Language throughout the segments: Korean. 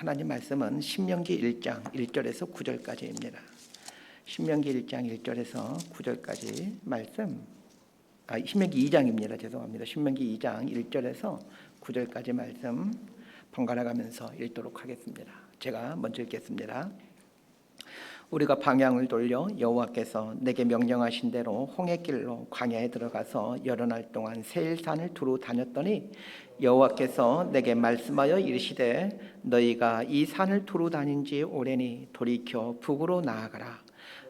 하나님 말씀은 신명기 1장 1절에서 9절까지입니다. 신명기 1장 1절에서 9절까지 말씀, 신명기 2장입니다. 죄송합니다. 신명기 2장 1절에서 9절까지 말씀 번갈아 가면서 읽도록 하겠습니다. 제가 먼저 읽겠습니다. 우리가 방향을 돌려 여호와께서 내게 명령하신 대로 홍해길로 광야에 들어가서 여러 날 동안 세일산을 두루 다녔더니 여호와께서 내게 말씀하여 이르시되 너희가 이 산을 두루 다닌 지 오래니 돌이켜 북으로 나아가라.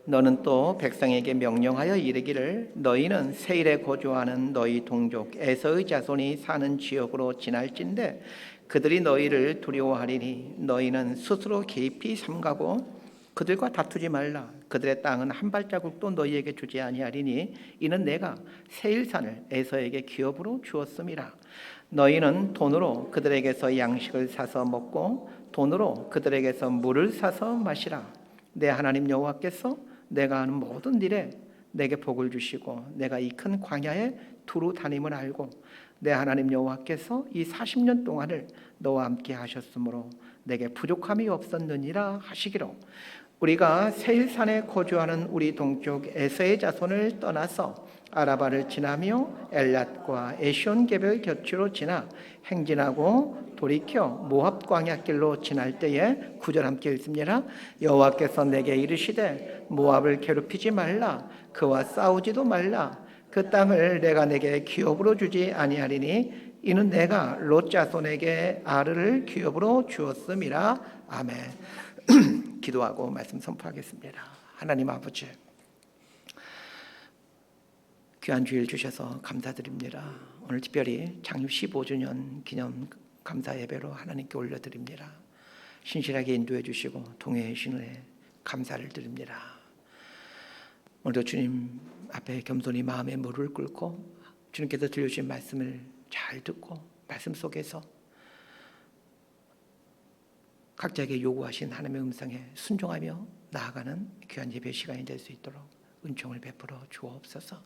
너는 또 백성에게 명령하여 이르기를 너희는 세일에 거주하는 너희 동족 에서의 자손이 사는 지역으로 지날진대 그들이 너희를 두려워하리니 너희는 스스로 깊이 삼가고 그들과 다투지 말라. 그들의 땅은 한 발자국도 너희에게 주지 아니하리니 이는 내가 세일산을 에서에게 기업으로 주었음이라. 너희는 돈으로 그들에게서 양식을 사서 먹고 돈으로 그들에게서 물을 사서 마시라. 내 하나님 여호와께서 내가 하는 모든 일에 내게 복을 주시고 내가 이 큰 광야에 두루 다님을 알고 내 하나님 여호와께서 이 40년 동안을 너와 함께 하셨으므로 내게 부족함이 없었느니라 하시기로 우리가 세일산에 거주하는 우리 동쪽 에서의 자손을 떠나서 아라바를 지나며 엘랏과 에시온개별 곁으로 지나 행진하고 돌이켜 모압 광야길로 지날 때에 9절 함께 읽습니다. 여호와께서 내게 이르시되 모압을 괴롭히지 말라. 그와 싸우지도 말라. 그 땅을 내가 내게 기업으로 주지 아니하리니 이는 내가 롯 자손에게 아르를 기업으로 주었음이라. 아멘. 기도하고 말씀 선포하겠습니다. 하나님 아버지, 귀한 주일 주셔서 감사드립니다. 오늘 특별히 창립 15주년 기념 감사 예배로 하나님께 올려드립니다. 신실하게 인도해 주시고 동행해 주신 은혜 감사를 드립니다. 오늘도 주님 앞에 겸손히 마음의 무릎을 꿇고 주님께서 들려주신 말씀을 잘 듣고 말씀 속에서 각자에게 요구하신 하나님의 음성에 순종하며 나아가는 귀한 예배 시간이 될 수 있도록 은총을 베풀어 주옵소서.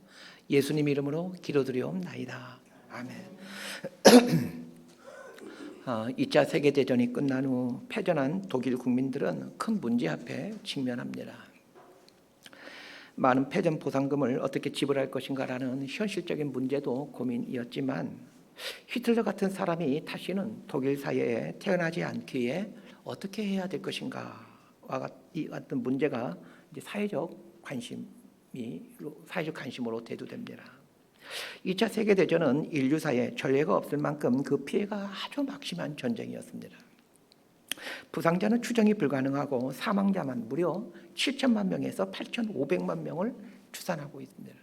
예수님 이름으로 기도드리옵나이다. 아멘. 2차 세계대전이 끝난 후 패전한 독일 국민들은 큰 문제 앞에 직면합니다. 많은 패전 보상금을 어떻게 지불할 것인가라는 현실적인 문제도 고민이었지만 히틀러 같은 사람이 다시는 독일 사회에 태어나지 않기 위해 어떻게 해야 될 것인가와 같은 문제가 이제 사회적 관심으로 대두됩니다. 2차 세계대전은 인류사에 전례가 없을 만큼 그 피해가 아주 막심한 전쟁이었습니다. 부상자는 추정이 불가능하고 사망자만 무려 7천만 명에서 8,500만 명을 추산하고 있습니다.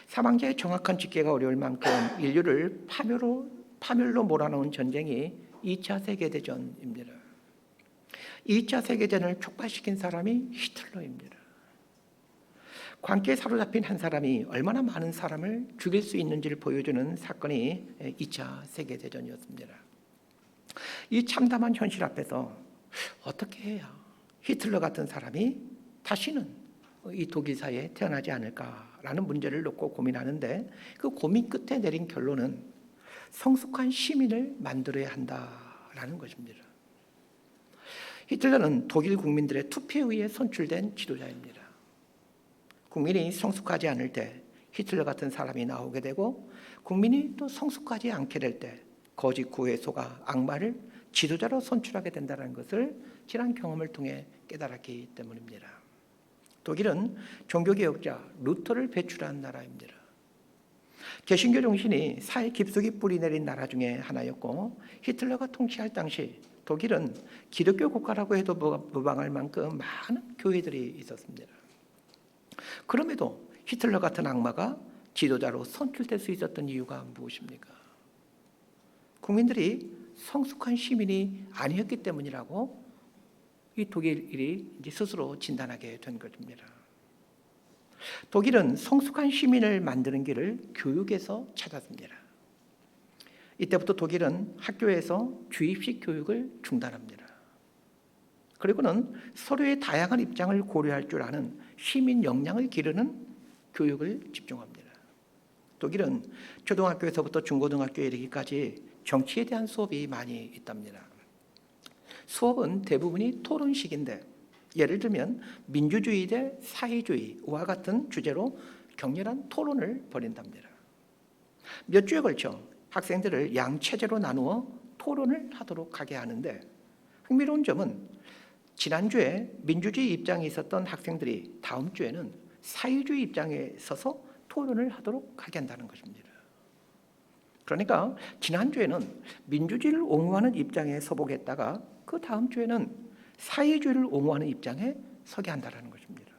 사망자의 정확한 집계가 어려울 만큼 인류를 파멸로 몰아넣은 전쟁이 2차 세계대전입니다. 2차 세계대전을 촉발시킨 사람이 히틀러입니다. 광기에 사로잡힌 한 사람이 얼마나 많은 사람을 죽일 수 있는지를 보여주는 사건이 2차 세계대전이었습니다. 이 참담한 현실 앞에서 어떻게 해야 히틀러 같은 사람이 다시는 이 독일 사회에 태어나지 않을까라는 문제를 놓고 고민하는데 그 고민 끝에 내린 결론은 성숙한 시민을 만들어야 한다라는 것입니다. 히틀러는 독일 국민들의 투표에 의해 선출된 지도자입니다. 국민이 성숙하지 않을 때 히틀러 같은 사람이 나오게 되고 국민이 또 성숙하지 않게 될 때 거짓 구회소가 악마를 지도자로 선출하게 된다는 것을 지난 경험을 통해 깨달았기 때문입니다. 독일은 종교개혁자 루터를 배출한 나라입니다. 개신교 정신이 사회 깊숙이 뿌리내린 나라 중에 하나였고 히틀러가 통치할 당시 독일은 기독교 국가라고 해도 무방할 만큼 많은 교회들이 있었습니다. 그럼에도 히틀러 같은 악마가 지도자로 선출될 수 있었던 이유가 무엇입니까? 국민들이 성숙한 시민이 아니었기 때문이라고 이 독일이 이제 스스로 진단하게 된 것입니다. 독일은 성숙한 시민을 만드는 길을 교육에서 찾았습니다. 이때부터 독일은 학교에서 주입식 교육을 중단합니다. 그리고는 서로의 다양한 입장을 고려할 줄 아는 시민 역량을 기르는 교육을 집중합니다. 독일은 초등학교에서부터 중고등학교에 이르기까지 정치에 대한 수업이 많이 있답니다. 수업은 대부분이 토론식인데 예를 들면 민주주의 대 사회주의와 같은 주제로 격렬한 토론을 벌인답니다. 몇 주에 걸쳐 학생들을 양체제로 나누어 토론을 하도록 하게 하는데 흥미로운 점은 지난주에 민주주의 입장에 있었던 학생들이 다음 주에는 사회주의 입장에 서서 토론을 하도록 하게 한다는 것입니다. 그러니까 지난주에는 민주주의를 옹호하는 입장에 서보겠다가 그 다음 주에는 사회주의를 옹호하는 입장에 서게 한다는 것입니다.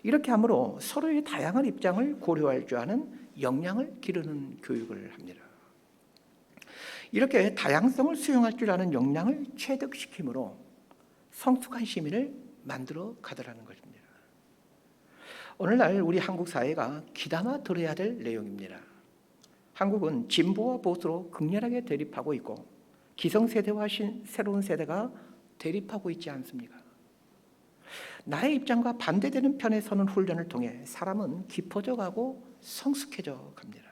이렇게 함으로 서로의 다양한 입장을 고려할 줄 아는 역량을 기르는 교육을 합니다. 이렇게 다양성을 수용할 줄 아는 역량을 체득시키므로 성숙한 시민을 만들어 가더라는 것입니다. 오늘날 우리 한국 사회가 귀담아 들어야 될 내용입니다. 한국은 진보와 보수로 극렬하게 대립하고 있고 기성세대와 새로운 세대가 대립하고 있지 않습니까? 나의 입장과 반대되는 편에 서는 훈련을 통해 사람은 깊어져 가고 성숙해져 갑니다.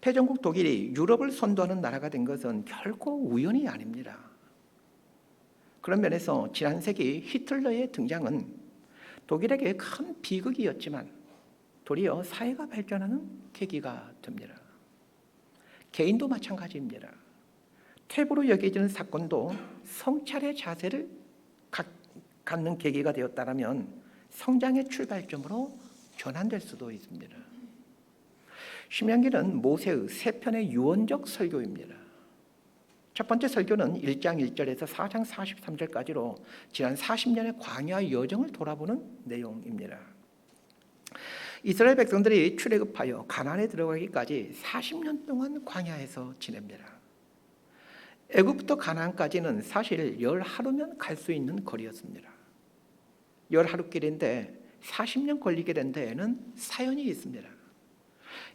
패전국 독일이 유럽을 선도하는 나라가 된 것은 결코 우연이 아닙니다. 그런 면에서 지난 세기 히틀러의 등장은 독일에게 큰 비극이었지만 도리어 사회가 발전하는 계기가 됩니다. 개인도 마찬가지입니다. 퇴보로 여겨지는 사건도 성찰의 자세를 갖는 계기가 되었다면 성장의 출발점으로 전환될 수도 있습니다. 신명기는 모세의 세 편의 유언적 설교입니다. 첫 번째 설교는 1장 1절에서 4장 43절까지로 지난 40년의 광야 여정을 돌아보는 내용입니다. 이스라엘 백성들이 출애굽하여 가나안에 들어가기까지 40년 동안 광야에서 지냅니다. 애굽부터 가나안까지는 사실 10하루면 갈 수 있는 거리였습니다. 10하루 길인데 40년 걸리게 된 데에는 사연이 있습니다.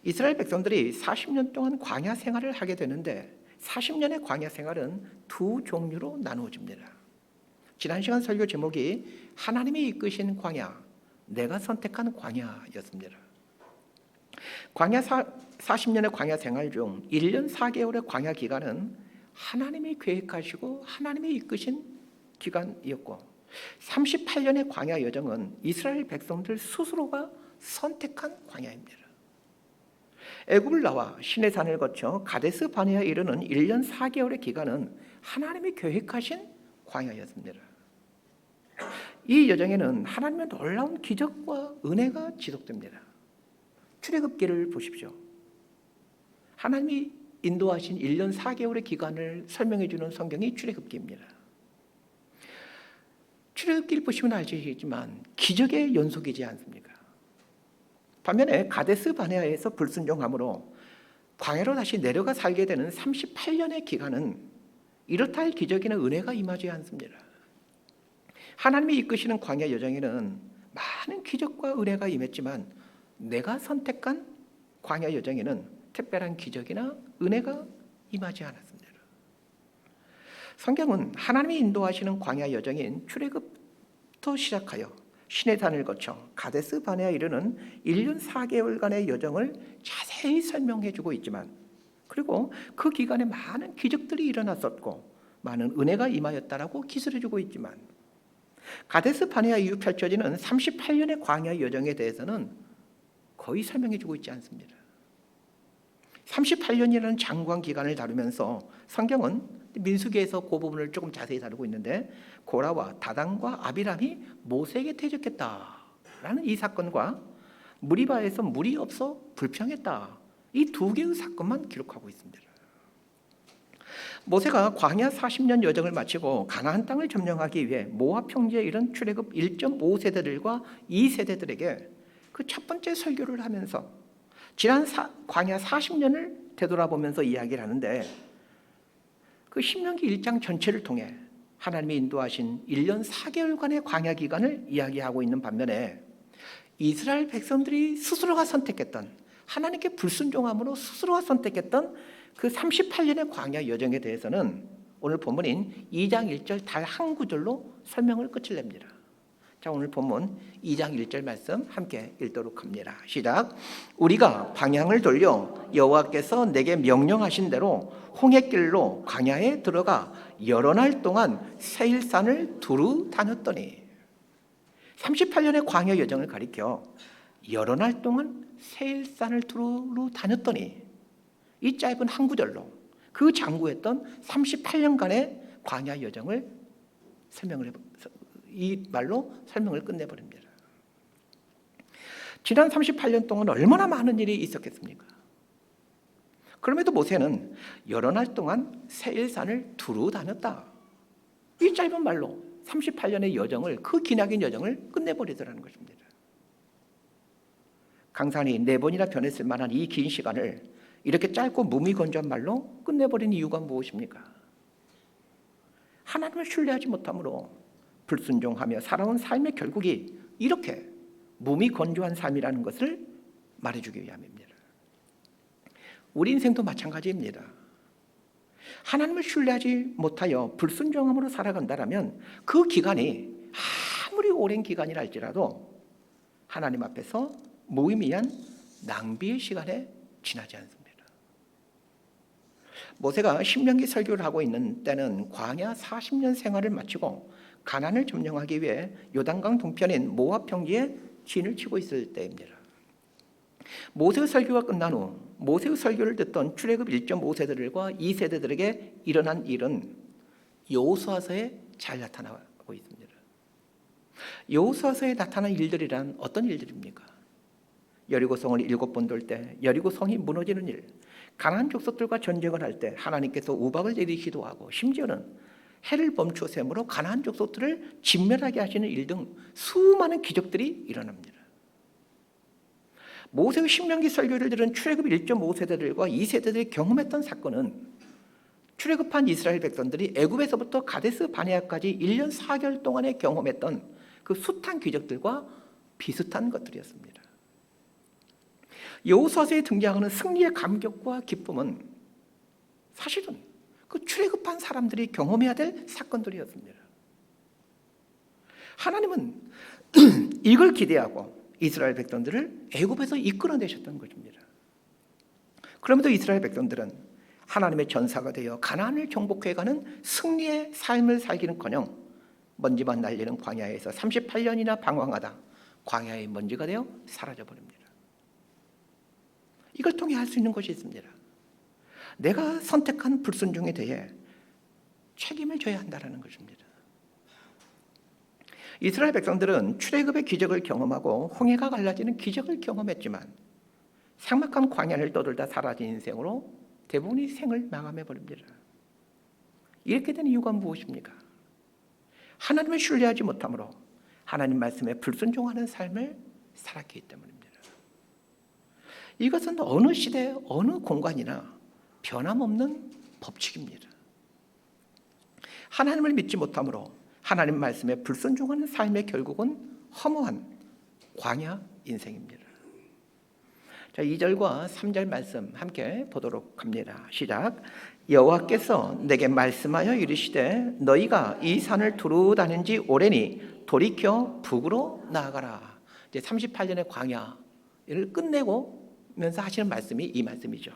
이스라엘 백성들이 40년 동안 광야 생활을 하게 되는데 40년의 광야 생활은 두 종류로 나누어집니다. 지난 시간 설교 제목이 하나님이 이끄신 광야, 내가 선택한 광야였습니다. 광야 40년의 광야 생활 중 1년 4개월의 광야 기간은 하나님이 계획하시고 하나님이 이끄신 기간이었고 38년의 광야 여정은 이스라엘 백성들 스스로가 선택한 광야입니다. 애굽을 나와 시내산을 거쳐 가데스 바네아에 이르는 1년 4개월의 기간은 하나님이 계획하신 광야였습니다. 이 여정에는 하나님의 놀라운 기적과 은혜가 지속됩니다. 출애굽기를 보십시오. 하나님이 인도하신 1년 4개월의 기간을 설명해 주는 성경이 출애굽기입니다. 출애굽기를 보시면 아시겠지만 기적의 연속이지 않습니까? 반면에 가데스 바네아에서 불순종함으로 광야로 다시 내려가 살게 되는 38년의 기간은 이렇다 할 기적이나 은혜가 임하지 않습니다. 하나님이 이끄시는 광야 여정에는 많은 기적과 은혜가 임했지만 내가 선택한 광야 여정에는 특별한 기적이나 은혜가 임하지 않았습니다. 성경은 하나님이 인도하시는 광야 여정인 출애굽부터 시작하여 시내산을 거쳐 가데스 바네아에 이르는 1년 4개월간의 여정을 자세히 설명해 주고 있지만 그리고 그 기간에 많은 기적들이 일어났었고 많은 은혜가 임하였다라고 기술해 주고 있지만 가데스 바네아 이후 펼쳐지는 38년의 광야 여정에 대해서는 거의 설명해 주고 있지 않습니다. 38년이라는 장구한 기간을 다루면서 성경은 민수기에서 그 부분을 조금 자세히 다루고 있는데 고라와 다단과 아비람이 모세에게 대적했다라는 이 사건과 무리바에서 물이 없어 불평했다. 이 두 개의 사건만 기록하고 있습니다. 모세가 광야 40년 여정을 마치고 가나안 땅을 점령하기 위해 모압 평지에 이른 출애굽 1.5세대들과 2세대들에게 그 첫 번째 설교를 하면서 지난 광야 40년을 되돌아보면서 이야기를 하는데 그 신명기 1장 전체를 통해 하나님이 인도하신 1년 4개월간의 광야 기간을 이야기하고 있는 반면에 이스라엘 백성들이 스스로가 선택했던 하나님께 불순종함으로 스스로가 선택했던 그 38년의 광야 여정에 대해서는 오늘 본문인 2장 1절 달 한 구절로 설명을 끝을 냅니다. 자, 오늘 본문 2장 1절 말씀 함께 읽도록 합니다. 시작. 우리가 방향을 돌려 여호와께서 내게 명령하신 대로 홍해길로 광야에 들어가 여러 날 동안 세일산을 두루 다녔더니, 38년의 광야 여정을 가리켜 여러 날 동안 세일산을 두루 다녔더니, 이 짧은 한 구절로 그 장구했던 38년간의 광야 여정을 이 말로 설명을 끝내버립니다. 지난 38년 동안 얼마나 많은 일이 있었겠습니까? 그럼에도 모세는 여러 날 동안 세일산을 두루 다녔다. 이 짧은 말로 38년의 여정을, 그 기나긴 여정을 끝내버리더라는 것입니다. 강산이 4번이나 변했을 만한 이 긴 시간을 이렇게 짧고 무미건조한 말로 끝내버린 이유가 무엇입니까? 하나님을 신뢰하지 못함으로 불순종하며 살아온 삶의 결국이 이렇게 무미건조한 삶이라는 것을 말해주기 위함입니다. 우리 인생도 마찬가지입니다. 하나님을 신뢰하지 못하여 불순종함으로 살아간다면 그 기간이 아무리 오랜 기간이라 할지라도 하나님 앞에서 무의미한 낭비의 시간에 지나지 않습니다. 모세가 신명기 설교를 하고 있는 때는 광야 40년 생활을 마치고 가나안을 점령하기 위해 요단강 동편인 모압 평지에 진을 치고 있을 때입니다. 모세의 설교가 끝난 후 모세의 설교를 듣던 출애굽 1.5세대들과 2세대들에게 일어난 일은 여호수아서에 잘 나타나고 있습니다. 여호수아서에 나타난 일들이란 어떤 일들입니까? 여리고성을 7번 돌 때 여리고성이 무너지는 일, 가나안 족속들과 전쟁을 할 때 하나님께서 우박을 내리기도 하고, 심지어는 해를 멈추어 셈으로 가나안 족속들을 진멸하게 하시는 일 등 수많은 기적들이 일어납니다. 모세의 신명기 설교를 들은 출애굽 1.5세대들과 2세대들이 경험했던 사건은 출애굽한 이스라엘 백성들이 애굽에서부터 가데스 바네아까지 1년 4개월 동안에 경험했던 그 숱한 기적들과 비슷한 것들이었습니다. 여호수아서에 등장하는 승리의 감격과 기쁨은 사실은 그 출애굽한 사람들이 경험해야 될 사건들이었습니다. 하나님은 이걸 기대하고 이스라엘 백성들을 애굽에서 이끌어내셨던 것입니다. 그럼에도 이스라엘 백성들은 하나님의 전사가 되어 가나안을 정복해가는 승리의 삶을 살기는커녕 먼지만 날리는 광야에서 38년이나 방황하다 광야의 먼지가 되어 사라져버립니다. 이걸 통해 할 수 있는 것이 있습니다. 내가 선택한 불순종에 대해 책임을 져야 한다는 것입니다. 이스라엘 백성들은 출애굽의 기적을 경험하고 홍해가 갈라지는 기적을 경험했지만 삭막한 광야를 떠돌다 사라진 인생으로 대부분이 생을 마감해버립니다. 이렇게 된 이유가 무엇입니까? 하나님을 신뢰하지 못함으로 하나님 말씀에 불순종하는 삶을 살았기 때문입니다. 이것은 어느 시대, 어느 공간이나 변함없는 법칙입니다. 하나님을 믿지 못함으로 하나님 말씀에 불순종하는 삶의 결국은 허무한 광야 인생입니다. 자, 2절과 3절 말씀 함께 보도록 합니다. 시작. 여호와께서 내게 말씀하여 이르시되 너희가 이 산을 두루 다닌 지 오래니 돌이켜 북으로 나아가라. 이제 38년의 광야를 끝내고면서 하시는 말씀이 이 말씀이죠.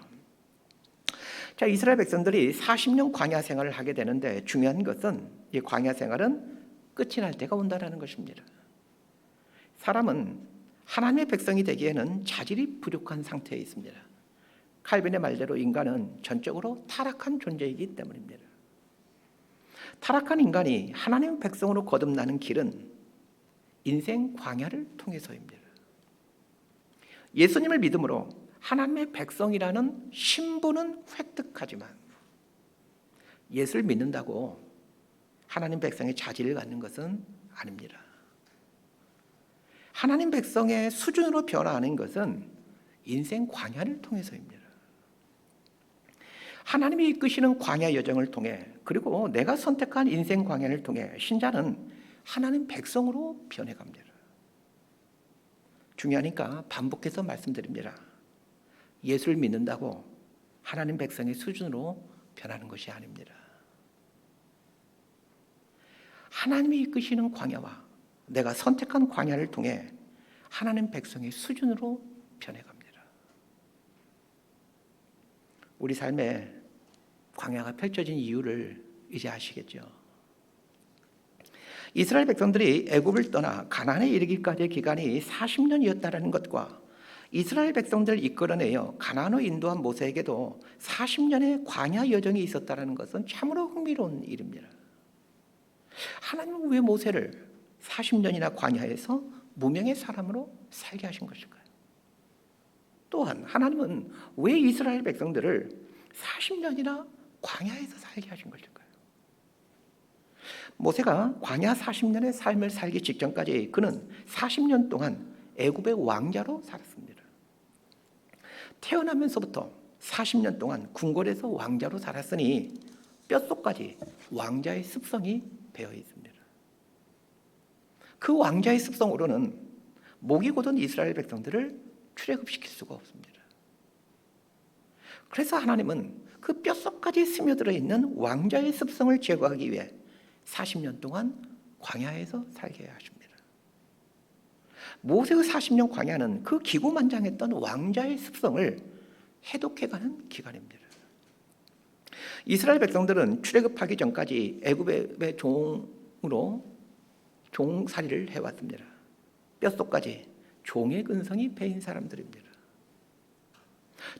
자, 이스라엘 백성들이 40년 광야 생활을 하게 되는데 중요한 것은 이 광야 생활은 끝이 날 때가 온다는 것입니다. 사람은 하나님의 백성이 되기에는 자질이 부족한 상태에 있습니다. 칼빈의 말대로 인간은 전적으로 타락한 존재이기 때문입니다. 타락한 인간이 하나님의 백성으로 거듭나는 길은 인생 광야를 통해서입니다. 예수님을 믿음으로 하나님의 백성이라는 신분은 획득하지만 예수를 믿는다고 하나님 백성의 자질을 갖는 것은 아닙니다. 하나님 백성의 수준으로 변화하는 것은 인생 광야를 통해서입니다. 하나님이 이끄시는 광야 여정을 통해, 그리고 내가 선택한 인생 광야를 통해 신자는 하나님 백성으로 변해갑니다. 중요하니까 반복해서 말씀드립니다. 예수를 믿는다고 하나님 백성의 수준으로 변하는 것이 아닙니다. 하나님이 이끄시는 광야와 내가 선택한 광야를 통해 하나님 백성의 수준으로 변해갑니다. 우리 삶에 광야가 펼쳐진 이유를 이제 아시겠죠? 이스라엘 백성들이 애굽을 떠나 가나안에 이르기까지의 기간이 40년이었다는 것과 이스라엘 백성들을 이끌어내어 가나안으로 인도한 모세에게도 40년의 광야 여정이 있었다는 것은 참으로 흥미로운 일입니다. 하나님은 왜 모세를 40년이나 광야에서 무명의 사람으로 살게 하신 것일까요? 또한 하나님은 왜 이스라엘 백성들을 40년이나 광야에서 살게 하신 것일까요? 모세가 광야 40년의 삶을 살기 직전까지 그는 40년 동안 애굽의 왕자로 살았습니다. 태어나면서부터 40년 동안 궁궐에서 왕자로 살았으니 뼛속까지 왕자의 습성이 배어 있습니다. 그 왕자의 습성으로는 목이 곧은 이스라엘 백성들을 출애굽시킬 수가 없습니다. 그래서 하나님은 그 뼛속까지 스며들어 있는 왕자의 습성을 제거하기 위해 40년 동안 광야에서 살게 하십니다. 모세의 40년 광야는 그 기고만장했던 왕자의 습성을 해독해가는 기간입니다. 이스라엘 백성들은 출애굽하기 전까지 애굽의 종으로 종살이를 해왔습니다. 뼛속까지 종의 근성이 배인 사람들입니다.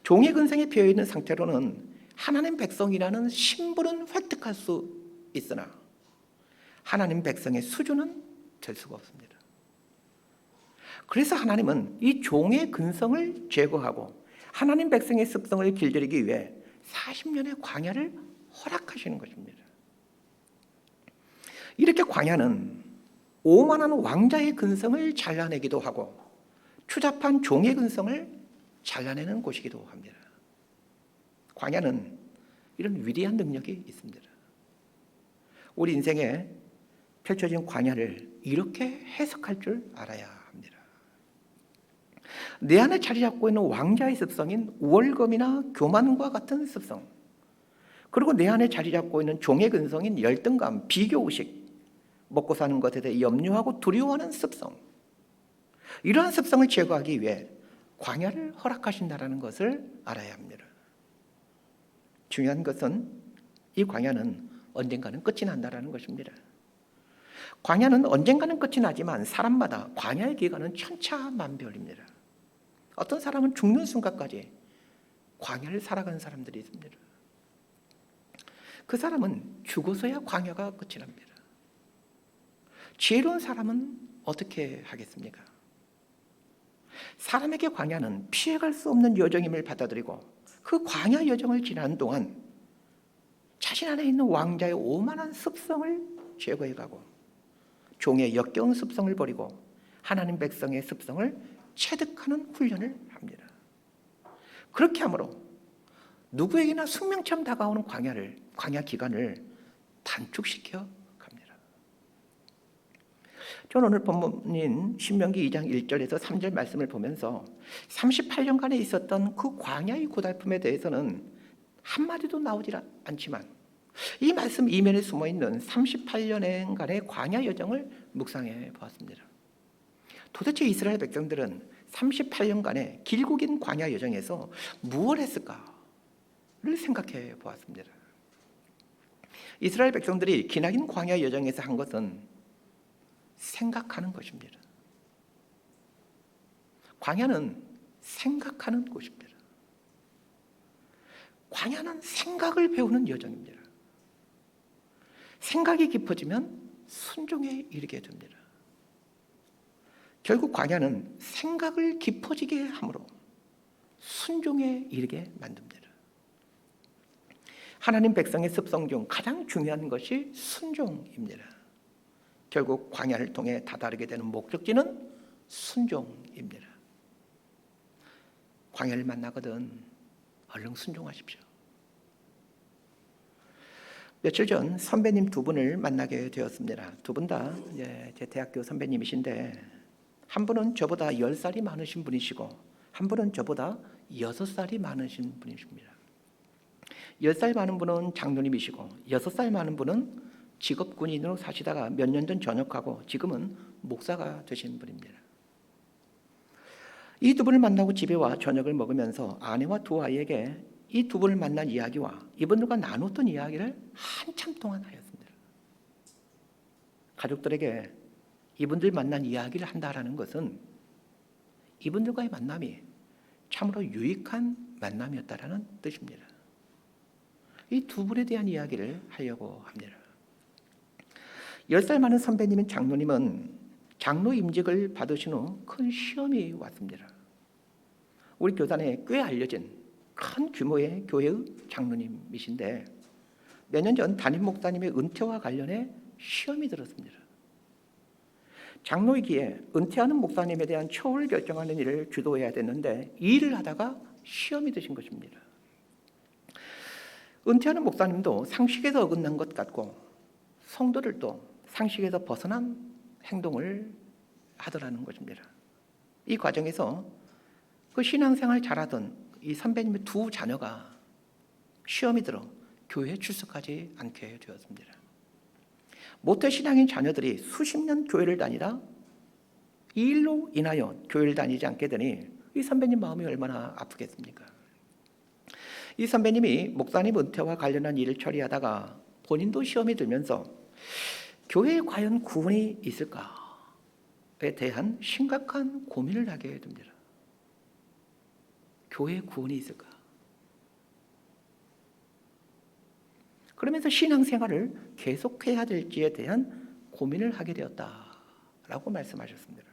종의 근성이 배어있는 상태로는 하나님 백성이라는 신분은 획득할 수 있으나 하나님 백성의 수준은 될 수가 없습니다. 그래서 하나님은 이 종의 근성을 제거하고 하나님 백성의 습성을 길들이기 위해 40년의 광야를 허락하시는 것입니다. 이렇게 광야는 오만한 왕자의 근성을 잘라내기도 하고 추잡한 종의 근성을 잘라내는 곳이기도 합니다. 광야는 이런 위대한 능력이 있습니다. 우리 인생에 펼쳐진 광야를 이렇게 해석할 줄 알아야 합니다. 내 안에 자리 잡고 있는 왕자의 습성인 우월감이나 교만과 같은 습성, 그리고 내 안에 자리 잡고 있는 종의 근성인 열등감, 비교의식, 먹고 사는 것에 대해 염려하고 두려워하는 습성, 이러한 습성을 제거하기 위해 광야를 허락하신다는 것을 알아야 합니다. 중요한 것은 이 광야는 언젠가는 끝이 난다는 것입니다. 광야는 언젠가는 끝이 나지만 사람마다 광야의 기간은 천차만별입니다. 어떤 사람은 죽는 순간까지 광야를 살아가는 사람들이 있습니다. 그 사람은 죽어서야 광야가 끝이 납니다. 지혜로운 사람은 어떻게 하겠습니까? 사람에게 광야는 피해갈 수 없는 여정임을 받아들이고 그 광야 여정을 지나는 동안 자신 안에 있는 왕자의 오만한 습성을 제거해가고 종의 역겨운 습성을 버리고 하나님 백성의 습성을 체득하는 훈련을 합니다. 그렇게 함으로 누구에게나 숙명처럼 다가오는 광야 기간을 단축시켜 갑니다. 저는 오늘 본문인 신명기 2장 1절에서 3절 말씀을 보면서 38년간에 있었던 그 광야의 고달픔에 대해서는 한마디도 나오지 않지만 이 말씀 이면에 숨어있는 38년간의 광야 여정을 묵상해 보았습니다. 도대체 이스라엘 백성들은 38년간의 길고 긴 광야 여정에서 무엇을 했을까를 생각해 보았습니다. 이스라엘 백성들이 기나긴 광야 여정에서 한 것은 생각하는 것입니다. 광야는 생각하는 곳입니다. 광야는 생각을 배우는 여정입니다. 생각이 깊어지면 순종에 이르게 됩니다. 결국 광야는 생각을 깊어지게 함으로 순종에 이르게 만듭니다. 하나님 백성의 습성 중 가장 중요한 것이 순종입니다. 결국 광야를 통해 다다르게 되는 목적지는 순종입니다. 광야를 만나거든 얼른 순종하십시오. 며칠 전 선배님 두 분을 만나게 되었습니다. 두 분 다 제 대학교 선배님이신데 한 분은 저보다 10살이 많으신 분이시고 한 분은 저보다 6살이 많으신 분이십니다. 10살 많은 분은 장로님이시고 6살 많은 분은 직업 군인으로 사시다가 몇 년 전 전역하고 지금은 목사가 되신 분입니다. 이 두 분을 만나고 집에 와 저녁을 먹으면서 아내와 두 아이에게 이 두 분을 만난 이야기와 이분들과 나눴던 이야기를 한참 동안 하였습니다. 가족들에게 이분들 만난 이야기를 한다라는 것은 이분들과의 만남이 참으로 유익한 만남이었다라는 뜻입니다. 이 두 분에 대한 이야기를 하려고 합니다. 10살 많은 선배님인 장로님은 장로 임직을 받으신 후 큰 시험이 왔습니다. 우리 교단에 꽤 알려진 큰 규모의 교회의 장로님이신데 몇 년 전 담임 목사님의 은퇴와 관련해 시험이 들었습니다. 장로이기에 은퇴하는 목사님에 대한 처우를 결정하는 일을 주도해야 됐는데 이 일을 하다가 시험이 드신 것입니다. 은퇴하는 목사님도 상식에서 어긋난 것 같고 성도들도 상식에서 벗어난 행동을 하더라는 것입니다. 이 과정에서 그 신앙생활 잘하던 이 선배님의 두 자녀가 시험이 들어 교회에 출석하지 않게 되었습니다. 모태신앙인 자녀들이 수십 년 교회를 다니다 이 일로 인하여 교회를 다니지 않게 되니 이 선배님 마음이 얼마나 아프겠습니까? 이 선배님이 목사님 은퇴와 관련한 일을 처리하다가 본인도 시험이 들면서 교회에 과연 구원이 있을까에 대한 심각한 고민을 하게 됩니다. 교회에 구원이 있을까? 그러면서 신앙생활을 계속해야 될지에 대한 고민을 하게 되었다라고 말씀하셨습니다.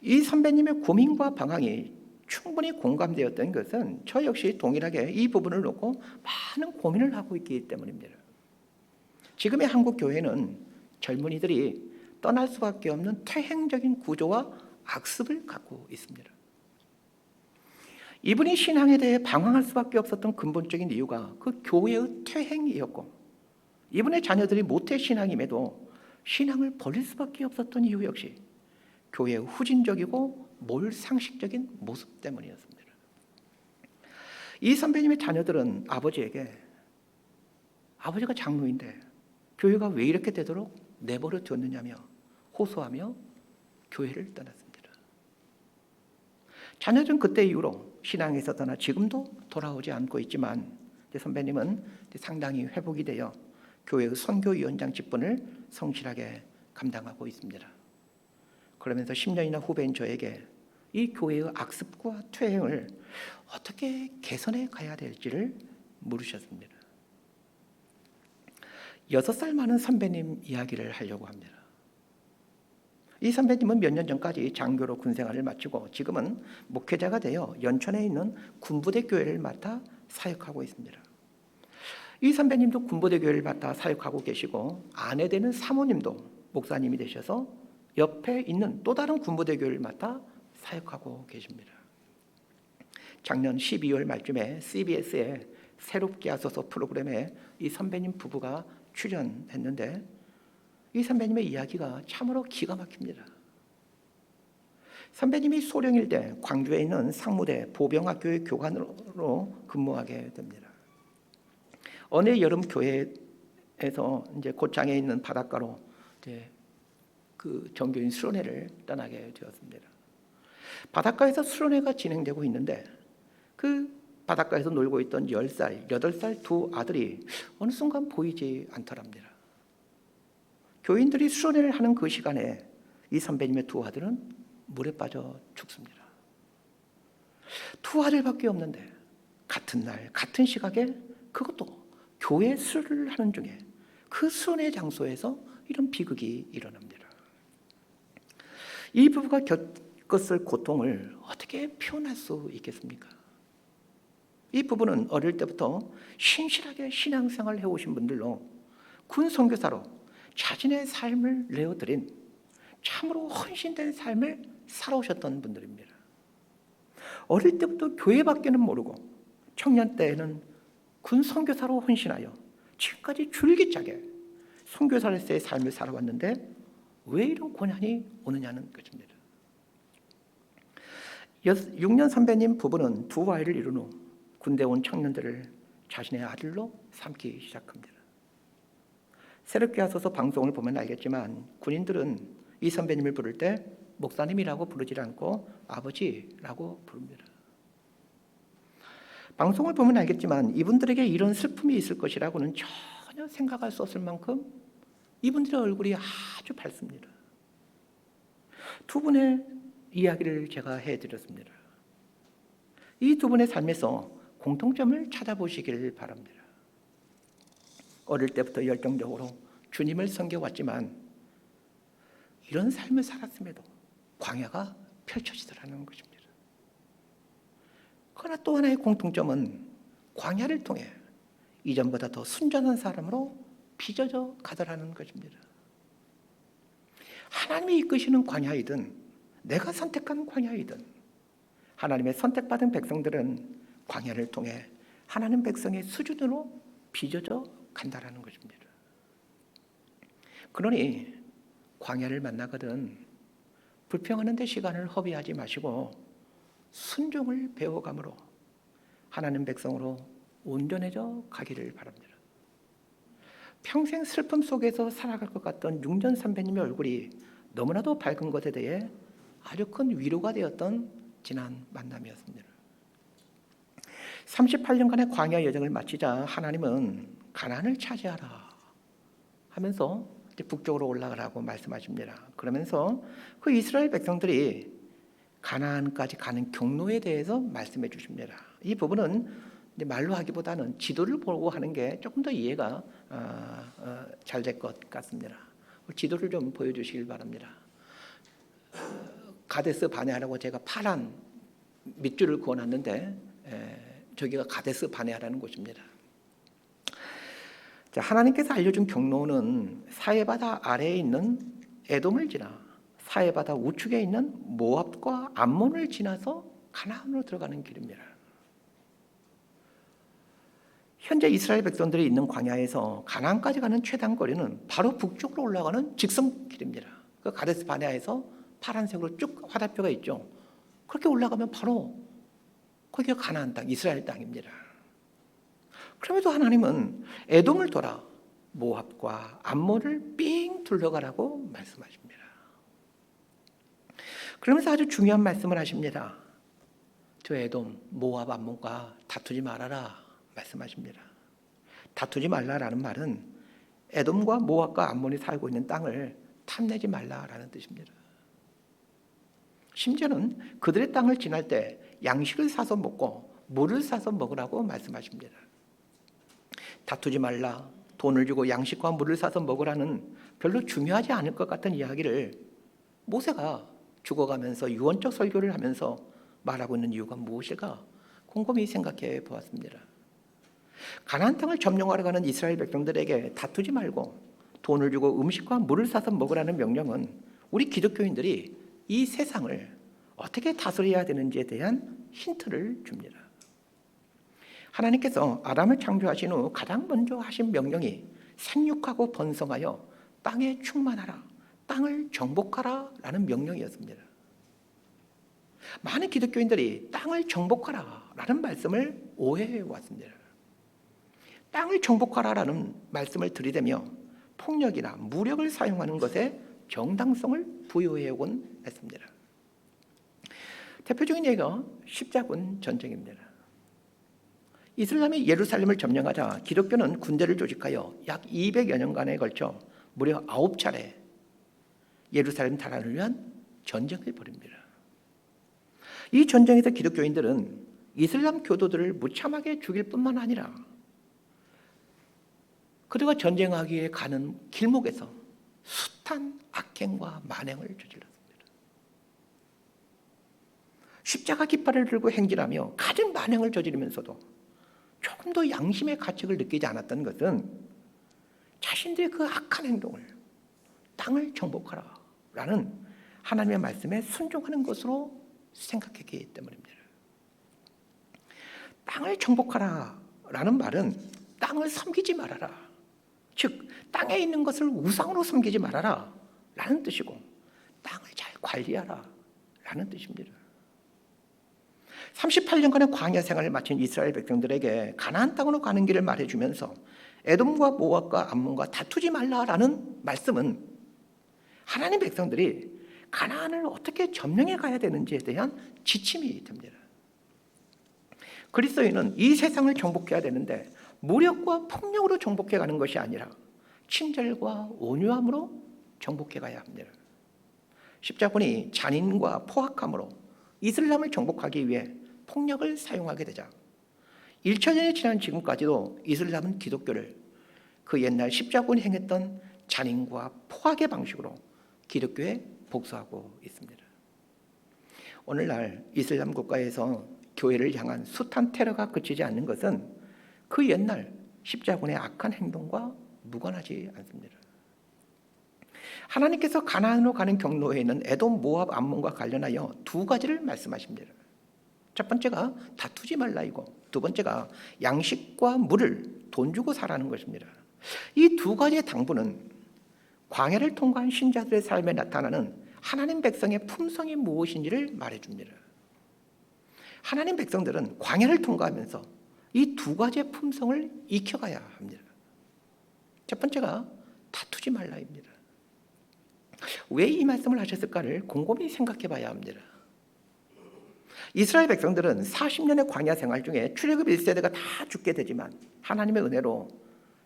이 선배님의 고민과 방황이 충분히 공감되었던 것은 저 역시 동일하게 이 부분을 놓고 많은 고민을 하고 있기 때문입니다. 지금의 한국 교회는 젊은이들이 떠날 수밖에 없는 퇴행적인 구조와 악습을 갖고 있습니다. 이분이 신앙에 대해 방황할 수밖에 없었던 근본적인 이유가 그 교회의 퇴행이었고 이분의 자녀들이 모태신앙임에도 신앙을 버릴 수밖에 없었던 이유 역시 교회의 후진적이고 몰상식적인 모습 때문이었습니다. 이 선배님의 자녀들은 아버지에게 아버지가 장로인데 교회가 왜 이렇게 되도록 내버려 뒀느냐며 호소하며 교회를 떠났습니다. 자녀들은 그때 이후로 신앙에서 떠나 지금도 돌아오지 않고 있지만 선배님은 상당히 회복이 되어 교회의 선교위원장 직분을 성실하게 감당하고 있습니다. 그러면서 10년이나 후배인 저에게 이 교회의 악습과 퇴행을 어떻게 개선해 가야 될지를 물으셨습니다. 6살 많은 선배님 이야기를 하려고 합니다. 이 선배님은 몇 년 전까지 장교로 군생활을 마치고 지금은 목회자가 되어 연천에 있는 군부대 교회를 맡아 사역하고 있습니다. 이 선배님도 군부대 교회를 맡아 사역하고 계시고 아내 되는 사모님도 목사님이 되셔서 옆에 있는 또 다른 군부대 교회를 맡아 사역하고 계십니다. 작년 12월 말쯤에 CBS의 새롭게 하소서 프로그램에 이 선배님 부부가 출연했는데 이 선배님의 이야기가 참으로 기가 막힙니다. 선배님이 소령일 때 광주에 있는 상무대 보병학교의 교관으로 근무하게 됩니다. 어느 여름 교회에서 이제 곧장에 있는 바닷가로 이제 그 정교인 수련회를 떠나게 되었습니다. 바닷가에서 수련회가 진행되고 있는데 그 바닷가에서 놀고 있던 10살, 8살 두 아들이 어느 순간 보이지 않더랍니다. 교인들이 수련회를 하는 그 시간에 이 선배님의 두 아들은 물에 빠져 죽습니다. 두 아들밖에 없는데 같은 날 같은 시각에 그것도 교회 수련을 하는 중에 그 수련회 장소에서 이런 비극이 일어납니다. 이 부부가 겪었을 고통을 어떻게 표현할 수 있겠습니까? 이 부부는 어릴 때부터 신실하게 신앙생활을 해오신 분들로 군 선교사로 자신의 삶을 내어드린 참으로 헌신된 삶을 살아오셨던 분들입니다. 어릴 때부터 교회밖에는 모르고 청년 때에는 군 선교사로 헌신하여 지금까지 줄기차게 선교사로서의 삶을 살아왔는데 왜 이런 고난이 오느냐는 것입니다. 6년 선배님 부부는 두 아이를 이룬 후 군대 온 청년들을 자신의 아들로 삼기 시작합니다. 새롭게 하소서 방송을 보면 알겠지만 군인들은 이 선배님을 부를 때 목사님이라고 부르지 않고 아버지라고 부릅니다. 방송을 보면 알겠지만 이분들에게 이런 슬픔이 있을 것이라고는 전혀 생각할 수 없을 만큼 이분들의 얼굴이 아주 밝습니다. 두 분의 이야기를 제가 해드렸습니다. 이 두 분의 삶에서 공통점을 찾아보시길 바랍니다. 어릴 때부터 열정적으로 주님을 섬겨왔지만 이런 삶을 살았음에도 광야가 펼쳐지더라는 것입니다. 그러나 또 하나의 공통점은 광야를 통해 이전보다 더 순전한 사람으로 빚어져 가더라는 것입니다. 하나님이 이끄시는 광야이든 내가 선택한 광야이든 하나님의 선택받은 백성들은 광야를 통해 하나님 백성의 수준으로 빚어져 간다라는 것입니다. 그러니 광야를 만나거든 불평하는 데 시간을 허비하지 마시고 순종을 배워감으로 하나님 백성으로 온전해져 가기를 바랍니다. 평생 슬픔 속에서 살아갈 것 같던 융전 선배님의 얼굴이 너무나도 밝은 것에 대해 아주 큰 위로가 되었던 지난 만남이었습니다. 38년간의 광야 여정을 마치자 하나님은 가나안을 차지하라 하면서 북쪽으로 올라가라고 말씀하십니다. 그러면서 그 이스라엘 백성들이 가나안까지 가는 경로에 대해서 말씀해 주십니다. 이 부분은 말로 하기보다는 지도를 보고 하는 게 조금 더 이해가 잘 될 것 같습니다. 지도를 좀 보여주시길 바랍니다. 가데스 바네아라고 제가 파란 밑줄을 그어놨는데 저기가 가데스 바네아라는 곳입니다. 자, 하나님께서 알려준 경로는 사해바다 아래에 있는 에돔을 지나 사해바다 우측에 있는 모압과 암몬을 지나서 가나안으로 들어가는 길입니다. 현재 이스라엘 백성들이 있는 광야에서 가나안까지 가는 최단 거리는 바로 북쪽으로 올라가는 직선길입니다. 그 가데스 바네아에서 파란색으로 쭉 화살표가 있죠. 그렇게 올라가면 바로 거기가 가나안 땅, 이스라엘 땅입니다. 그럼에도 하나님은 에돔을 돌아 모압과 암몬을 삥 둘러가라고 말씀하십니다. 그러면서 아주 중요한 말씀을 하십니다. 저 에돔, 모압, 암몬과 다투지 말아라 말씀하십니다. 다투지 말라라는 말은 에돔과 모압과 암몬이 살고 있는 땅을 탐내지 말라라는 뜻입니다. 심지어는 그들의 땅을 지날 때 양식을 사서 먹고 물을 사서 먹으라고 말씀하십니다. 다투지 말라, 돈을 주고 양식과 물을 사서 먹으라는 별로 중요하지 않을 것 같은 이야기를 모세가 죽어가면서 유언적 설교를 하면서 말하고 있는 이유가 무엇일까 곰곰이 생각해 보았습니다. 가나안 땅을 점령하러 가는 이스라엘 백성들에게 다투지 말고 돈을 주고 음식과 물을 사서 먹으라는 명령은 우리 기독교인들이 이 세상을 어떻게 다스려야 되는지에 대한 힌트를 줍니다. 하나님께서 아담을 창조하신 후 가장 먼저 하신 명령이 생육하고 번성하여 땅에 충만하라, 땅을 정복하라 라는 명령이었습니다. 많은 기독교인들이 땅을 정복하라 라는 말씀을 오해해 왔습니다. 땅을 정복하라라는 말씀을 들이대며 폭력이나 무력을 사용하는 것에 정당성을 부여해 오곤 했습니다. 대표적인 예가 십자군 전쟁입니다. 이슬람이 예루살렘을 점령하자 기독교는 군대를 조직하여 약 200여 년간에 걸쳐 무려 9차례 예루살렘 탈환을 위한 전쟁을 벌입니다. 이 전쟁에서 기독교인들은 이슬람 교도들을 무참하게 죽일 뿐만 아니라 그들과 전쟁하기 위해 가는 길목에서 숱한 악행과 만행을 저질렀습니다. 십자가 깃발을 들고 행진하며 가진 만행을 저지르면서도 조금 더 양심의 가책을 느끼지 않았던 것은 자신들의 그 악한 행동을 땅을 정복하라 라는 하나님의 말씀에 순종하는 것으로 생각했기 때문입니다. 땅을 정복하라 라는 말은 땅을 섬기지 말아라, 즉 땅에 있는 것을 우상으로 섬기지 말아라 라는 뜻이고 땅을 잘 관리하라 라는 뜻입니다. 38년간의 광야 생활을 마친 이스라엘 백성들에게 가나안 땅으로 가는 길을 말해주면서 에돔과 모압과 암몬과 다투지 말라라는 말씀은 하나님 백성들이 가나안을 어떻게 점령해 가야 되는지에 대한 지침이 됩니다. 그리스도인은 이 세상을 정복해야 되는데 무력과 폭력으로 정복해 가는 것이 아니라 친절과 온유함으로 정복해 가야 합니다. 십자군이 잔인과 포악함으로 이슬람을 정복하기 위해 폭력을 사용하게 되자 1000년이 지난 지금까지도 이슬람은 기독교를 그 옛날 십자군이 행했던 잔인과 포악의 방식으로 기독교에 복수하고 있습니다. 오늘날 이슬람 국가에서 교회를 향한 숱한 테러가 그치지 않는 것은 그 옛날 십자군의 악한 행동과 무관하지 않습니다. 하나님께서 가나안으로 가는 경로에 있는 에돔, 모압, 암몬과 관련하여 두 가지를 말씀하십니다. 첫 번째가 다투지 말라이고 두 번째가 양식과 물을 돈 주고 사라는 것입니다. 이 두 가지의 당부는 광야를 통과한 신자들의 삶에 나타나는 하나님 백성의 품성이 무엇인지를 말해줍니다. 하나님 백성들은 광야를 통과하면서 이 두 가지의 품성을 익혀가야 합니다. 첫 번째가 다투지 말라입니다. 왜 이 말씀을 하셨을까를 곰곰이 생각해 봐야 합니다. 이스라엘 백성들은 40년의 광야 생활 중에 출애굽 1세대가 다 죽게 되지만 하나님의 은혜로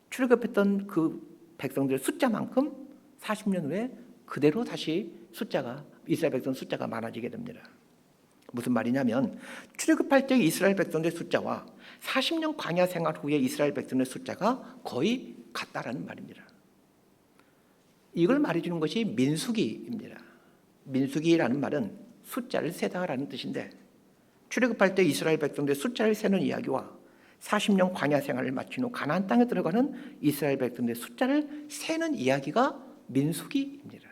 출애굽했던 그 백성들 숫자만큼 40년 후에 그대로 다시 이스라엘 백성 숫자가 많아지게 됩니다. 무슨 말이냐면 출애굽할 때 이스라엘 백성들의 숫자와 40년 광야 생활 후에 이스라엘 백성의 숫자가 거의 같다라는 말입니다. 이걸 말해주는 것이 민수기입니다. 민수기라는 말은 숫자를 세다라는 뜻인데 출애굽할 때 이스라엘 백성들의 숫자를 세는 이야기와 40년 광야 생활을 마친 후 가나안 땅에 들어가는 이스라엘 백성들의 숫자를 세는 이야기가 민수기입니다.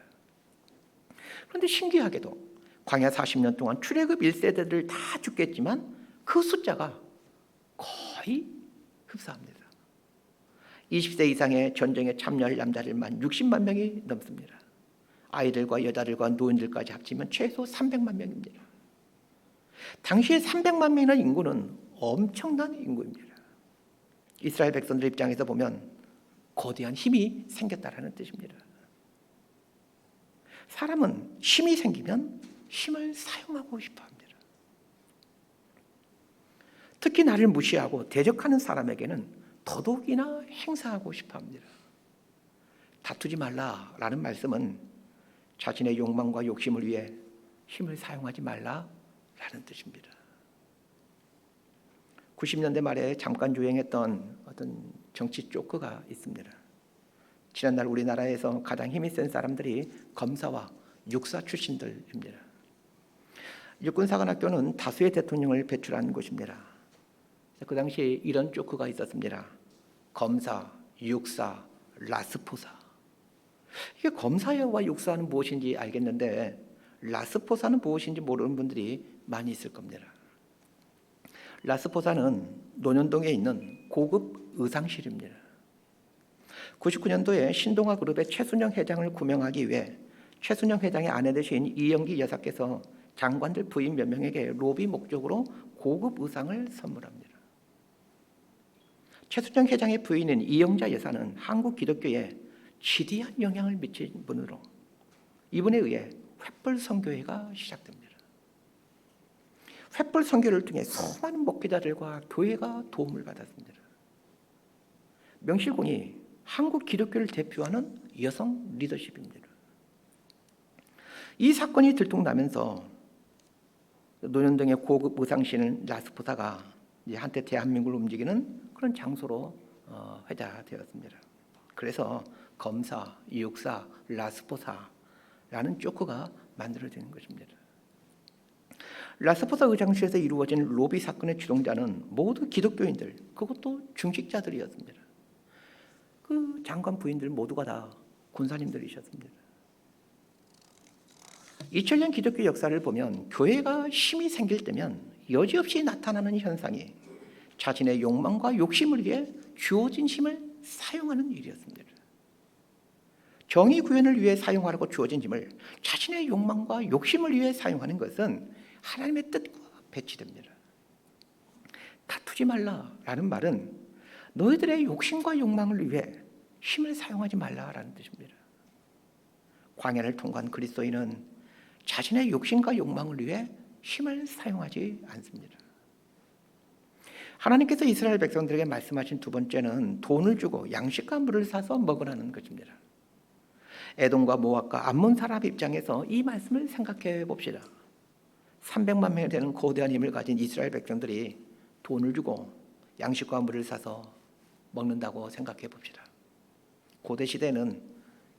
그런데 신기하게도 광야 40년 동안 출애굽 1세대들 다 죽겠지만 그 숫자가 거의 흡사합니다. 20세 이상의 전쟁에 참여할 남자들만 60만 명이 넘습니다. 아이들과 여자들과 노인들까지 합치면 최소 300만 명입니다. 당시에 300만 명이라는 인구는 엄청난 인구입니다. 이스라엘 백성들 입장에서 보면 거대한 힘이 생겼다라는 뜻입니다. 사람은 힘이 생기면 힘을 사용하고 싶어 합니다. 특히 나를 무시하고 대적하는 사람에게는 더더욱이나 행사하고 싶어 합니다. 다투지 말라라는 말씀은 자신의 욕망과 욕심을 위해 힘을 사용하지 말라라는 뜻입니다. 90년대 말에 잠깐 유행했던 어떤 정치 조크가 있습니다. 지난날 우리나라에서 가장 힘이 센 사람들이 검사와 육사 출신들입니다. 육군사관학교는 다수의 대통령을 배출한 곳입니다. 그 당시 이런 조크가 있었습니다. 검사, 육사, 라스포사. 이게 검사와 육사는 무엇인지 알겠는데 라스포사는 무엇인지 모르는 분들이 많이 있을 겁니다. 라스포사는 논현동에 있는 고급 의상실입니다. 99년도에 신동아 그룹의 최순영 회장을 구명하기 위해 최순영 회장의 아내 되신 이영기 여사께서 장관들 부인 몇 명에게 로비 목적으로 고급 의상을 선물합니다. 최순영 회장의 부인인 이영자 여사는 한국 기독교에 지대한 영향을 미친 분으로 이분에 의해 횃불 선교회가 시작됩니다. 횃불 선교를 통해 수많은 목회자들과 교회가 도움을 받았습니다. 명실공히 한국 기독교를 대표하는 여성 리더십입니다. 이 사건이 들통나면서 논현동의 고급 의상실 라스포사가 한때 대한민국을 움직이는 그런 장소로 회자되었습니다. 그래서 검사, 육사, 라스포사라는 조크가 만들어지는 것입니다. 라스포사 의장실에서 이루어진 로비 사건의 주동자는 모두 기독교인들, 그것도 중직자들이었습니다. 그 장관 부인들 모두가 다 군사님들이셨습니다. 2000년 기독교 역사를 보면 교회가 힘이 생길 때면 여지없이 나타나는 현상이 자신의 욕망과 욕심을 위해 주어진 힘을 사용하는 일이었습니다. 정의 구현을 위해 사용하라고 주어진 힘을 자신의 욕망과 욕심을 위해 사용하는 것은 하나님의 뜻과 배치됩니다. 다투지 말라라는 말은 너희들의 욕심과 욕망을 위해 힘을 사용하지 말라라는 뜻입니다. 광야를 통과한 그리스도인은 자신의 욕심과 욕망을 위해 힘을 사용하지 않습니다. 하나님께서 이스라엘 백성들에게 말씀하신 두 번째는 돈을 주고 양식과 물을 사서 먹으라는 것입니다. 에돔과 모압과 암몬 사람 입장에서 이 말씀을 생각해 봅시다. 300만 명이 되는 거대한 힘을 가진 이스라엘 백성들이 돈을 주고 양식과 물을 사서 먹는다고 생각해 봅시다. 고대 시대는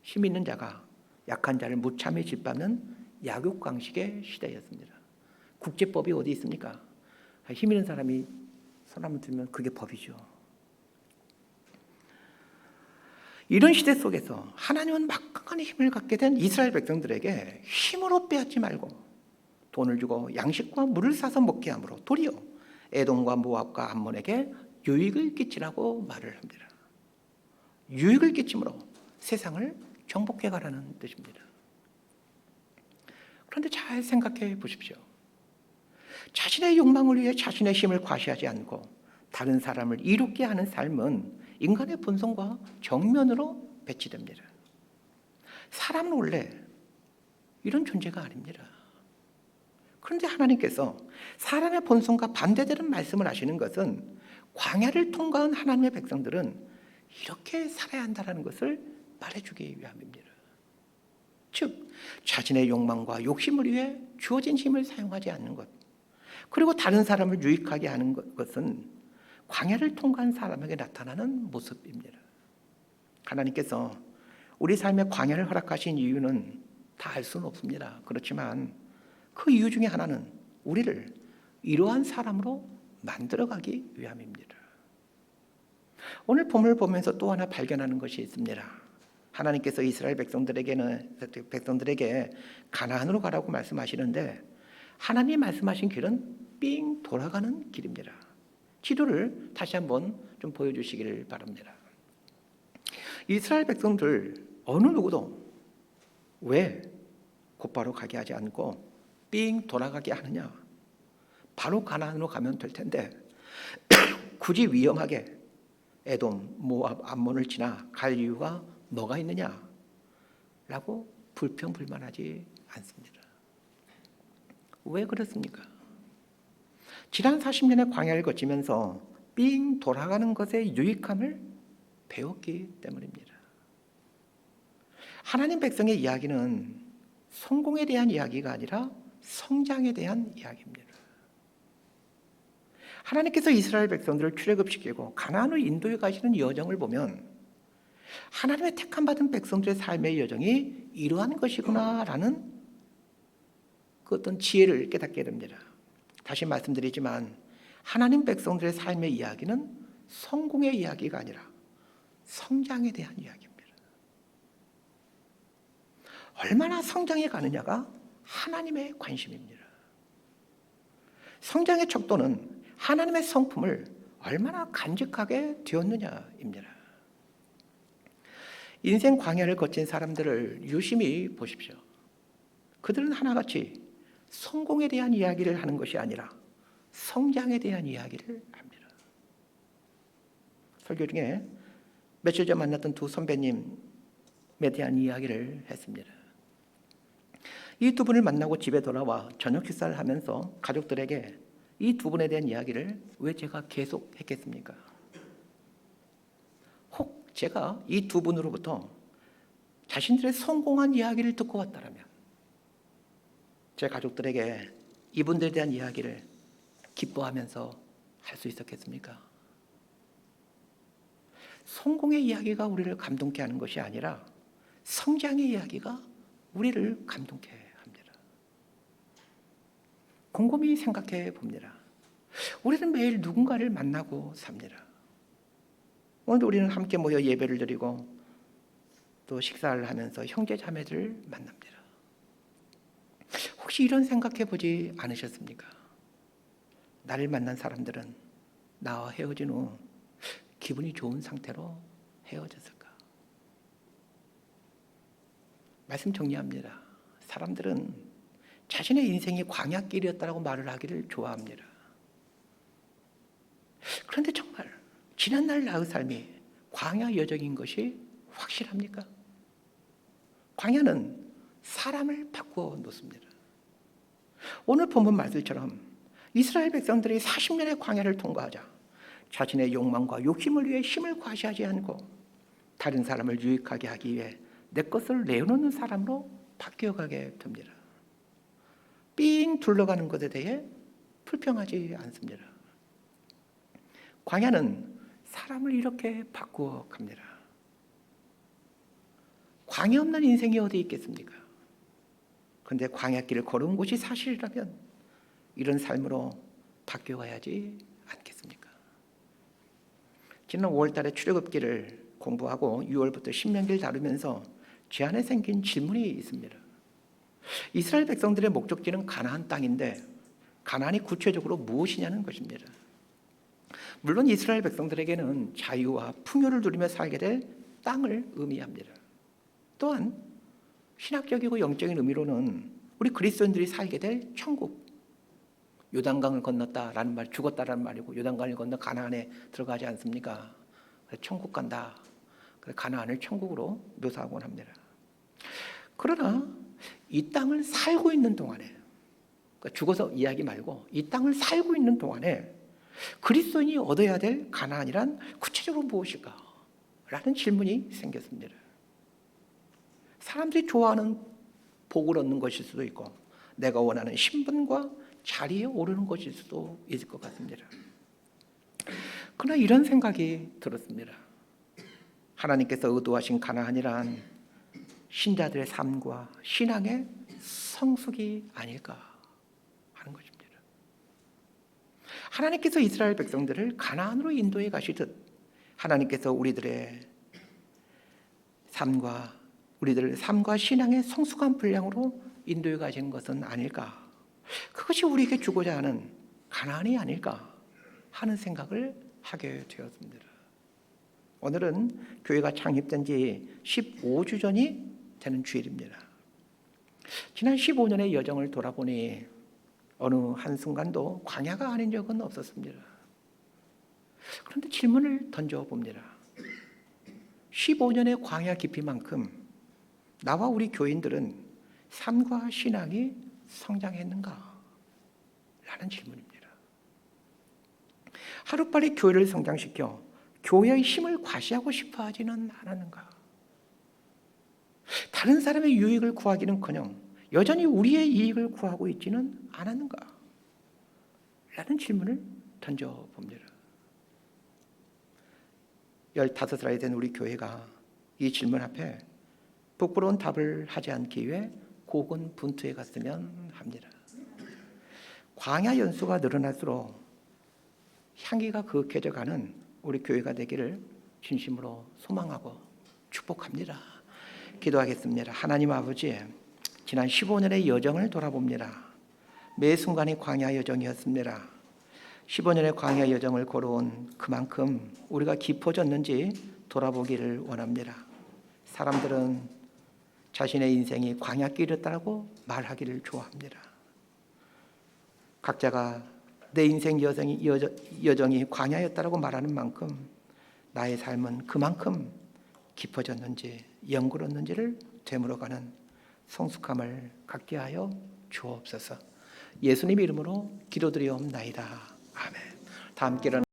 힘 있는 자가 약한 자를 무참히 짓밟는 약육강식의 시대였습니다. 국제법이 어디 있습니까? 힘 있는 사람이 손 한번 들면 그게 법이죠. 이런 시대 속에서 하나님은 막강한 힘을 갖게 된 이스라엘 백성들에게 힘으로 빼앗지 말고 돈을 주고 양식과 물을 사서 먹게 함으로 도리어 에돔과 모압과 암몬에게 유익을 끼치라고 말을 합니다. 유익을 끼침으로 세상을 정복해 가라는 뜻입니다. 그런데 잘 생각해 보십시오. 자신의 욕망을 위해 자신의 힘을 과시하지 않고 다른 사람을 이롭게 하는 삶은 인간의 본성과 정면으로 배치됩니다. 사람은 원래 이런 존재가 아닙니다. 그런데 하나님께서 사람의 본성과 반대되는 말씀을 하시는 것은 광야를 통과한 하나님의 백성들은 이렇게 살아야 한다는 것을 말해주기 위함입니다. 즉 자신의 욕망과 욕심을 위해 주어진 힘을 사용하지 않는 것, 그리고 다른 사람을 유익하게 하는 것은 광야를 통과한 사람에게 나타나는 모습입니다. 하나님께서 우리 삶에 광야를 허락하신 이유는 다 알 수는 없습니다. 그렇지만 그 이유 중에 하나는 우리를 이러한 사람으로 만들어가기 위함입니다. 오늘 본문을 보면서 또 하나 발견하는 것이 있습니다. 하나님께서 이스라엘 백성들에게 가나안으로 가라고 말씀하시는데 하나님이 말씀하신 길은 삥 돌아가는 길입니다. 지도를 다시 한번 좀 보여주시기를 바랍니다. 이스라엘 백성들 어느 누구도 왜 곧바로 가게 하지 않고 삥 돌아가게 하느냐? 바로 가나안으로 가면 될 텐데 굳이 위험하게 에돔, 모압, 암몬을 지나 갈 이유가 뭐가 있느냐라고 불평불만하지 않습니다. 왜 그렇습니까? 지난 40년의 광야를 거치면서 삥 돌아가는 것의 유익함을 배웠기 때문입니다. 하나님 백성의 이야기는 성공에 대한 이야기가 아니라 성장에 대한 이야기입니다. 하나님께서 이스라엘 백성들을 출애굽시키고 가나안으로 인도해 가시는 여정을 보면 하나님의 택함 받은 백성들의 삶의 여정이 이러한 것이구나라는 그 어떤 지혜를 깨닫게 됩니다. 다시 말씀드리지만 하나님 백성들의 삶의 이야기는 성공의 이야기가 아니라 성장에 대한 이야기입니다. 얼마나 성장해 가느냐가 하나님의 관심입니다. 성장의 척도는 하나님의 성품을 얼마나 간직하게 되었느냐입니다. 인생 광야를 거친 사람들을 유심히 보십시오. 그들은 하나같이 성공에 대한 이야기를 하는 것이 아니라 성장에 대한 이야기를 합니다. 설교 중에 며칠 전 만났던 두 선배님에 대한 이야기를 했습니다. 이 두 분을 만나고 집에 돌아와 저녁 식사를 하면서 가족들에게 이 두 분에 대한 이야기를 왜 제가 계속 했겠습니까? 혹 제가 이 두 분으로부터 자신들의 성공한 이야기를 듣고 왔다면 제 가족들에게 이분들에 대한 이야기를 기뻐하면서 할 수 있었겠습니까? 성공의 이야기가 우리를 감동케 하는 것이 아니라 성장의 이야기가 우리를 감동케 합니다. 곰곰이 생각해 봅니다. 우리는 매일 누군가를 만나고 삽니다. 오늘도 우리는 함께 모여 예배를 드리고 또 식사를 하면서 형제 자매들을 만납니다. 혹시 이런 생각해 보지 않으셨습니까? 나를 만난 사람들은 나와 헤어진 후 기분이 좋은 상태로 헤어졌을까? 말씀 정리합니다. 사람들은 자신의 인생이 광야길이었다고 말을 하기를 좋아합니다. 그런데 정말 지난날 나의 삶이 광야 여정인 것이 확실합니까? 광야는 사람을 바꾸어 놓습니다. 오늘 본문 말씀처럼 이스라엘 백성들이 40년의 광야를 통과하자 자신의 욕망과 욕심을 위해 힘을 과시하지 않고 다른 사람을 유익하게 하기 위해 내 것을 내어놓는 사람으로 바뀌어가게 됩니다. 삥 둘러가는 것에 대해 불평하지 않습니다. 광야는 사람을 이렇게 바꾸어 갑니다. 광야 없는 인생이 어디 있겠습니까? 그런데 광야길을 걸은 곳이 사실이라면 이런 삶으로 바뀌어가야지 않겠습니까? 지난 5월달에 출애굽기를 공부하고 6월부터 신명기를 다루면서 제 안에 생긴 질문이 있습니다. 이스라엘 백성들의 목적지는 가나안 땅인데 가나안이 구체적으로 무엇이냐는 것입니다. 물론 이스라엘 백성들에게는 자유와 풍요를 누리며 살게 될 땅을 의미합니다. 또한 신학적이고 영적인 의미로는 우리 그리스도인들이 살게 될 천국, 요단강을 건넜다라는 말, 죽었다라는 말이고 요단강을 건너 가나안에 들어가지 않습니까? 그래서 천국 간다. 그래서 가나안을 천국으로 묘사하곤 합니다. 그러나 이 땅을 살고 있는 동안에, 그러니까 죽어서 이야기 말고 이 땅을 살고 있는 동안에 그리스도인이 얻어야 될 가나안이란 구체적으로 무엇일까? 라는 질문이 생겼습니다. 사람들이 좋아하는 복을 얻는 것일 수도 있고 내가 원하는 신분과 자리에 오르는 것일 수도 있을 것 같습니다. 그러나 이런 생각이 들었습니다. 하나님께서 의도하신 가나안이란 신자들의 삶과 신앙의 성숙이 아닐까 하는 것입니다. 하나님께서 이스라엘 백성들을 가나안으로 인도해 가시듯 하나님께서 우리들의 삶과 신앙의 성숙한 분량으로 인도해 가시는 것은 아닐까. 그것이 우리에게 주고자 하는 가나안이 아닐까 하는 생각을 하게 되었습니다. 오늘은 교회가 창립된 지 15주 전이 되는 주일입니다. 지난 15년의 여정을 돌아보니 어느 한순간도 광야가 아닌 적은 없었습니다. 그런데 질문을 던져봅니다. 15년의 광야 깊이만큼 나와 우리 교인들은 삶과 신앙이 성장했는가? 라는 질문입니다. 하루빨리 교회를 성장시켜 교회의 힘을 과시하고 싶어 하지는 않았는가? 다른 사람의 유익을 구하기는커녕 여전히 우리의 이익을 구하고 있지는 않았는가? 라는 질문을 던져봅니다. 15살이 된 우리 교회가 이 질문 앞에 부끄러운 답을 하지 않기 위해 고군분투해 갔으면 합니다. 광야 연수가 늘어날수록 향기가 그윽해져가는 우리 교회가 되기를 진심으로 소망하고 축복합니다. 기도하겠습니다. 하나님 아버지, 지난 15년의 여정을 돌아봅니다. 매 순간이 광야 여정이었습니다. 15년의 광야 여정을 걸어온 그만큼 우리가 깊어졌는지 돌아보기를 원합니다. 사람들은 자신의 인생이 광야길이었다고 말하기를 좋아합니다. 각자가 내 인생 여정이 광야였다고 말하는 만큼 나의 삶은 그만큼 깊어졌는지 영굴었는지를 되물어가는 성숙함을 갖게 하여 주옵소서. 예수님 이름으로 기도드리옵나이다. 아멘. 다 함께 일어나